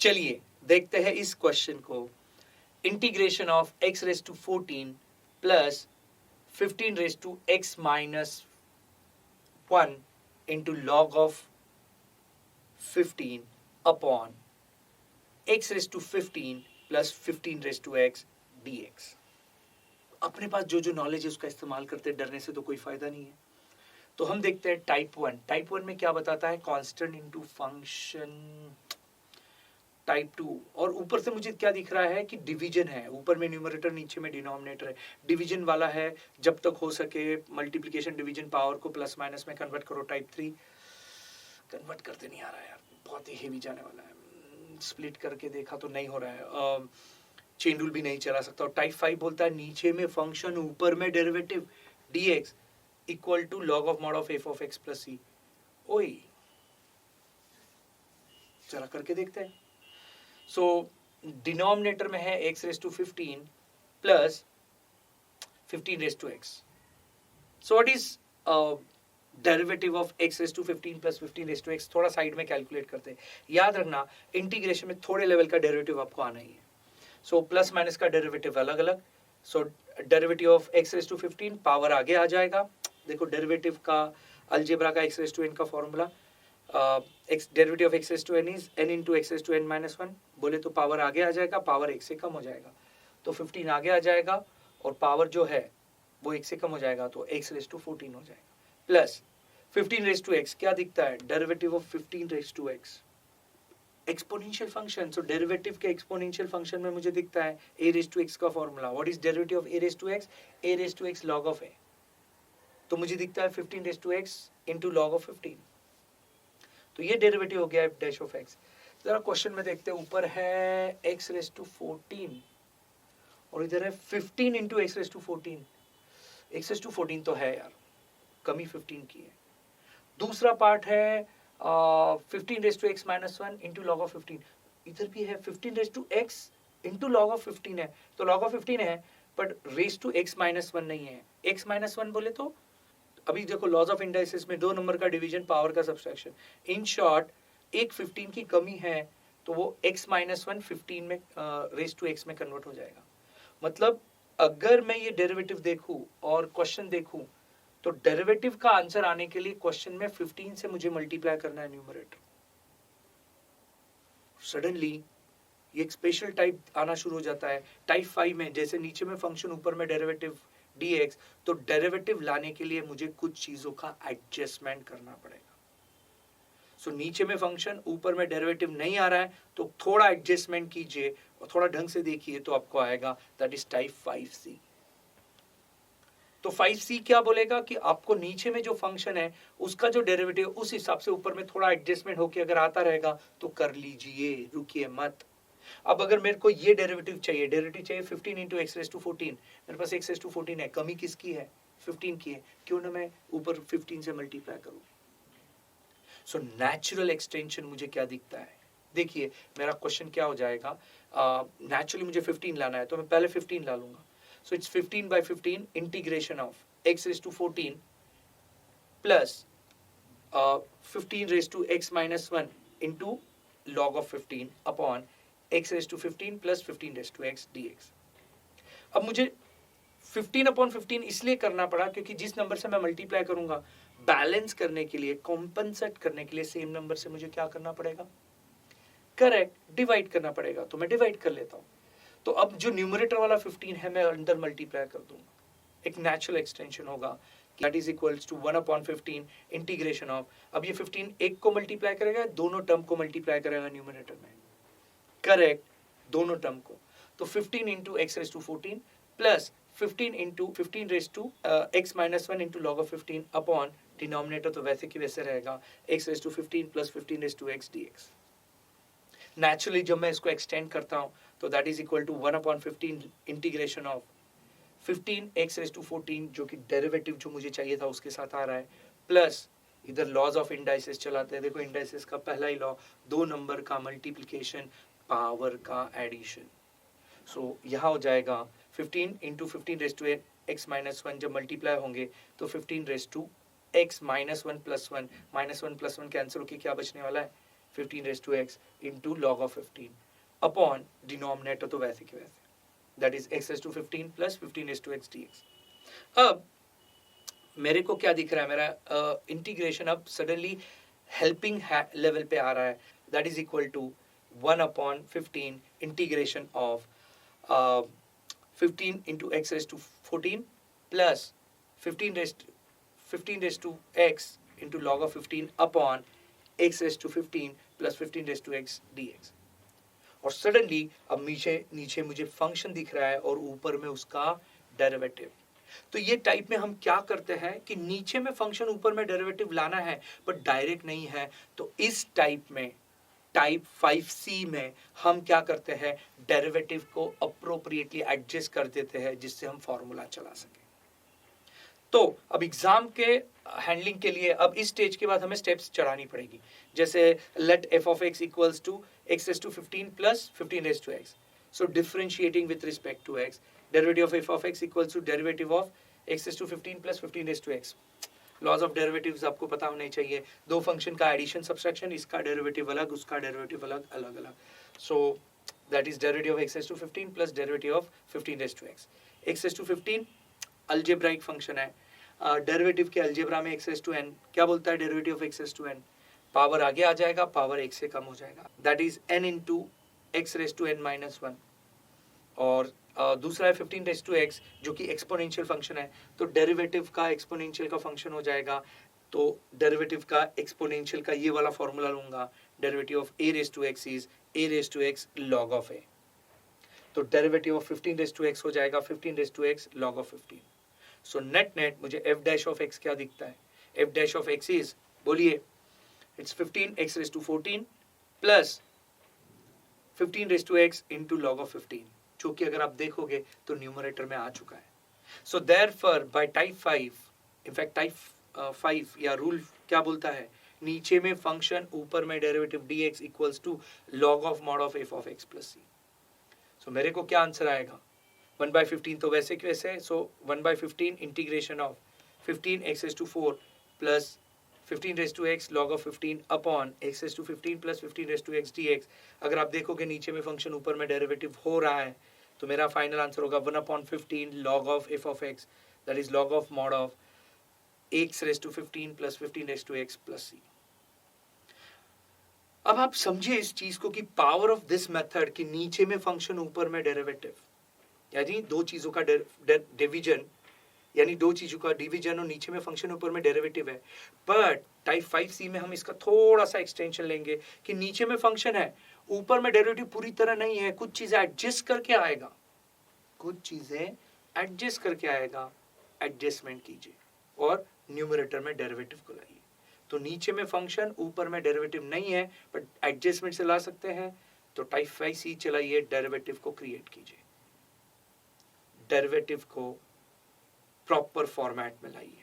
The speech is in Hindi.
चलिए देखते हैं इस क्वेश्चन को। Integration of x raise to 14 plus 15 raise to x minus 1 into log of 15 upon x raise to 15 plus 15 raise to x dx। अपने पास जो जो नॉलेज है उसका इस्तेमाल करते, डरने से तो कोई फायदा नहीं है। तो हम देखते हैं टाइप 1। टाइप 1 में क्या बताता है, कांस्टेंट इनटू फंक्शन। टाइप 2 और ऊपर से मुझे क्या दिख रहा है कि डिवीजन है, ऊपर में न्यूमरेटर नीचे में डिनोमिनेटर है, डिवीजन वाला है। जब तक हो सके मल्टीप्लिकेशन डिवीजन पावर को प्लस माइनस में कन्वर्ट करो। टाइप 3 कन्वर्ट करते नहीं आ रहा है यार, बहुत ही हेवी जाने वाला है। स्प्लिट करके देखा तो नहीं हो रहा है, चेन रूल भी नहीं चला सकता। और टाइप 5 बोलता है नीचे में फंक्शन ऊपर में derivative dx equal to log of mod of f of x plus c। ओए चला करके देखते हैं। सो डिनोमिनेटर में है x raise to 15 plus 15 raise to x। So what is derivative of x raise to 15 plus 15 raise to x? थोड़ा साइड में कैलकुलेट करते हैं। याद रखना इंटीग्रेशन में थोड़े लेवल का डेरिवेटिव आपको आना ही है। सो प्लस माइनस का डेरिवेटिव अलग अलग। So derivative of x raise to 15 power आगे आ जाएगा। देखो डेरिवेटिव का अलजेब्रा का x रेज टू n का formula, x derivative of x raise to n is n into x raise to n minus 1। बोले तो पावर आगे आ जाएगा, पावर 1 से कम हो जाएगा तो 15 आगे आ जाएगा, और पावर जो है वो 1 से कम हो जाएगा तो x रेज टू 14 हो जाएगा। प्लस 15 रेज टू x क्या दिखता है, derivative of 15 raise to x exponential function. So derivative के एक्सपोनेंशियल फंक्शन में मुझे दिखता है a रेज टू x का formula. What is derivative of a raise to x? a raise to x log of a। तो मुझे दिखता है 15 raise to x into log of 15। तो ये डेरिवेटिव हो गया डैश ऑफ x। जरा क्वेश्चन में देखते हैं, ऊपर है x रेज टू 14 और इधर है 15 into x raise to 14। x raise to 14 तो है यार, कमी 15 की है। दूसरा पार्ट है 15 raise to x minus 1 into log of 15। इधर भी है 15 raise to x into log of 15 है, तो लॉग ऑफ 15 है but raise to x minus 1 नहीं है। x माइनस 1 बोले तो अभी देखो लॉज ऑफ इंडाइसिस में 2 नंबर का डिवीजन पावर का सब्सट्रैक्शन। इन शॉर्ट एक 15 की कमी है तो वो x माइनस 1 15 में रेज टू x में कन्वर्ट हो जाएगा। मतलब अगर मैं ये डेरिवेटिव देखूं और क्वेश्चन देखूं तो डेरिवेटिव का आंसर आने के लिए क्वेश्चन में 15 से मुझे मल्टीप्लाई करना है न्यूमरेटर। सडनली ये एक स्पेशल टाइप आना शुरू हो जाता है। टाइप 5 में जैसे नीचे में फंक्शन ऊपर में डेरिवेटिव dx, तो डेरिवेटिव लाने के लिए मुझे कुछ चीजों का एडजस्टमेंट करना पड़ेगा। सो नीचे में फंक्शन ऊपर में डेरिवेटिव नहीं आ रहा है तो थोड़ा एडजस्टमेंट कीजिए और थोड़ा ढंग से देखिए तो आपको आएगा, दैट इज टाइप 5c। तो 5c क्या बोलेगा कि आपको नीचे में जो फंक्शन है उसका जो डेरिवेटिव उस हिसाब से ऊपर में थोड़ा एडजस्टमेंट होके अगर आता रहेगा तो कर लीजिए, रुकिए मत। अब अगर मेरे को ये डेरिवेटिव चाहिए, 15 इंटू एक्स रेज टू 14, मेरे पास एक्स रेज टू 14 है, कमी किसकी है, 15 की है, क्यों ना मैं ऊपर 15 से मल्टीप्लाई करूं। सो नेचुरल एक्सटेंशन मुझे क्या दिखता है, देखिए मेरा क्वेश्चन क्या हो जाएगा, नेचुरली मुझे 15 लाना है तो मैं पहले 15 ला लूंगा। So it's 15 by 15 integration of x raise to 14 plus 15 raise to x minus 1 into log of 15 upon x raise to 15 plus 15 raise to x dx। अब मुझे 15 अपॉन 15 इसलिए करना पड़ा क्योंकि जिस नंबर से मैं मल्टीप्लाई करूंगा बैलेंस करने के लिए, कॉम्पनसेट करने के लिए सेम नंबर से मुझे क्या करना पड़ेगा, करेक्ट, डिवाइड करना पड़ेगा। तो मैं डिवाइड कर लेता हूं। तो अब जो न्यूमरेटर वाला 15 है मैं अंदर मल्टीप्लाई कर दूंगा, एक नेचुरल एक्सटेंशन होगा that is equals to 1 upon 15 integration of, अब ये 15 एक को मल्टीप्लाई करेगा, दोनों टर्म को मल्टीप्लाई करेगा न्यूमरेटर में, करेक्ट, दोनों टर्म को। तो 15 into x raise to 14 plus 15 into 15 raise to x minus 1 into log of 15 upon denominator तो वैसे की वैसे रहेगा x raise to 15 plus 15 raise to x dx। Naturally जब मैं इसको एक्सटेंड करता हूं तो that is equal to 1 upon 15 integration of 15 x raise to 14 जो कि डेरिवेटिव जो मुझे चाहिए था उसके साथ आ रहा है, प्लस इधर लॉज ऑफ इंडाइसिस चलाते हैं। देखो इंडाइसिस का पहला ही लॉ, दो नंबर का मल्टीप्लिकेशन पावर का एडिशन। सो यहाँ हो जाएगा 15 into 15 raise to x minus 1 जब मल्टीप्लाई होंगे तो 15 raise to x minus 1 plus 1 cancel होकर क्या बचने वाला है, 15 raise to x into log of 15 upon denominator तो वैसे के वैसे, that is x raise to 15 plus 15 raise to x d x. अब मेरे को क्या दिख रहा है, मेरा इंटीग्रेशन अब सडनली हेल्पिंग लेवल पे आ रहा है, that is equal to 1 upon 15 integration of 15 into x raise to 14 plus 15 raise to x into log of 15 upon x raise to 15 plus 15 raise to x d x. और सडनली अब नीचे मुझे फंक्शन दिख रहा है और ऊपर में उसका डेरिवेटिव। तो ये टाइप में हम क्या करते हैं कि नीचे में फंक्शन ऊपर में डेरिवेटिव लाना है बट डायरेक्ट नहीं है, तो इस टाइप में टाइप 5C में हम क्या करते हैं, डेरिवेटिव को अप्रोप्रिएटली एडजस्ट कर देते हैं जिससे हम फॉर्मूला चला सके। तो अब एग्जाम के हैंडलिंग के लिए अब इस स्टेज के बाद हमें स्टेप्स चढ़ानी पड़ेगी, जैसे let f of x equals to x raise to 15 plus 15 raise to x, so differentiating with respect to x, derivative of f of x equals to derivative of x raise to 15 plus 15 raise to x. Laws of derivatives आपको पता होने चाहिए, दो फंक्शन का एडिशन सब्सट्रैक्शन, इसका डेरिवेटिव अलग उसका डेरिवेटिव अलग, अलग अलग, so that is derivative of x raise to 15 plus derivative of 15 raise to x. X raise to 15 algebraic function है, डेरिवेटिव के अलजेब्रा में एक्स रेस टू एन क्या बोलता है, derivative of x raise to n, power आगे आ जाएगा, पावर एक से कम हो जाएगा, that is n into x raise to n minus one. और दूसरा है 15 रेस टू एक्स जो कि एक्सपोनेंशियल फंक्शन है, तो डेरिवेटिव का एक्सपोनेंशियल का फंक्शन हो जाएगा, तो डेरिवेटिव का एक्सपोनेंशियल का ये वाला फॉर्मूला लूंगा, derivative of A raise to X is A raise to X log of A, तो derivative of 15 raise to X हो जाएगा 15 raise to X log of 15। So net मुझे f डैश ऑफ x क्या दिखता है, f dash of x is, बोलिए, it's 15 x raise to 14 plus 15 raise to x into log of 15, जो कि अगर आप देखोगे तो न्यूमरेटर में आ चुका है। So therefore by type 5, in fact type 5 या रूल क्या बोलता है, नीचे में फंक्शन ऊपर में derivative dx equals to log of mod of f of x plus c। So मेरे को क्या आंसर आएगा, 1/15 तो वैसे कि वैसे, so 1/15 integration of 15 x raise to 4 plus 15 raise to x log of 15 upon x raise to 15 plus 15 raise to x dx। अगर आप देखोगे नीचे में फंक्शन ऊपर में डेरिवेटिव हो रहा है, तो मेरा फाइनल आंसर होगा 1/15 log of f of x, that is log of mod of x raise to 15 plus 15 raise to x plus c। अब आप समझिए इस चीज को कि पावर ऑफ दिस मेथड कि नीचे में फंक्शन ऊपर में डेरिवेटिव, यानी दो चीजों का डिवीजन, यानी दो चीजों का डिवीजन और नीचे में फंक्शन ऊपर में डेरिवेटिव है। बट टाइप 5C में हम इसका थोड़ा सा एक्सटेंशन लेंगे कि नीचे में फंक्शन है, ऊपर में डेरिवेटिव पूरी तरह नहीं है, कुछ चीजें एडजस्ट करके आएगा, कुछ चीजें एडजस्ट करके आएगा, एडजस्टमेंट कीजिए और न्यूमरेटर में डेरिवेटिव को लाइए। तो नीचे में फंक्शन ऊपर में डेरिवेटिव नहीं है बट एडजस्टमेंट से ला सकते हैं, तो टाइप 5C चलाइए, डेरिवेटिव को क्रिएट कीजिए, डेरिवेटिव को प्रॉपर फॉर्मेट में लाइए।